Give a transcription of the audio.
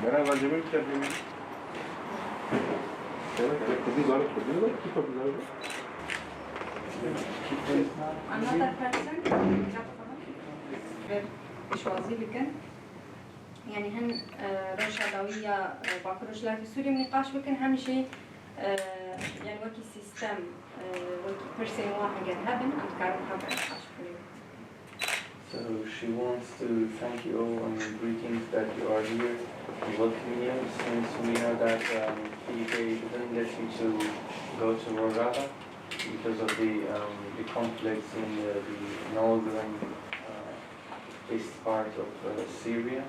मेरा रेज्यूमे कर देंगे खुद ही गलत कर दिया कि कब जाएगा another person إيش وظيفة كان يعني هن رشدوية باكروجلار في سوريا من نقاش بكن هم شيء يعني وكي سيستم وكي person واحد قال هبن عم كارم خبر نقاش بكن. So she wants to thank you all and greetings that you are here and welcome you since we know that PK didn't get you to go to Rojava because of the conflicts in the northern east part of Syria.